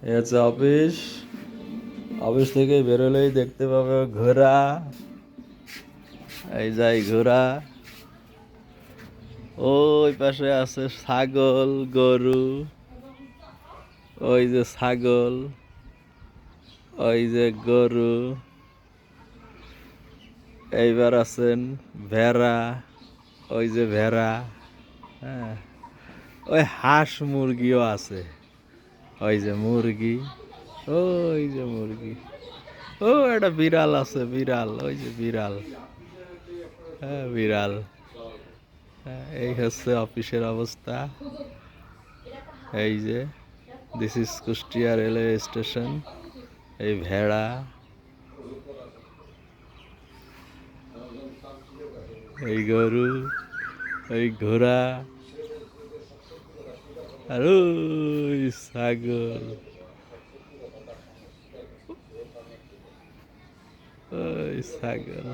এ হচ্ছে office. Office থেকে বেরোলেই দেখতে পাবে ঘোড়া। এই যাই ঘোড়া। ওই পাশে আছে ছাগল, গরু। ওই যে ছাগল, ওই যে গরু। এইবার আছেন ভেড়া, ওই যে ভেড়া। হ্যাঁ, ওই হাঁস মুরগিও আছে। ওই যে মুরগি, ওই যে মুরগি। ও একটা বিড়াল আছে, বিড়াল, ওই যে বিড়াল। হ্যাঁ, বিড়াল। হ্যাঁ, এই হচ্ছে অফিসের অবস্থা। এই যে this is Kushtia railway station. এই ভেড়া, এই গরু, এই ঘোড়া, আর ওই ছাগল, ওই ছাগল।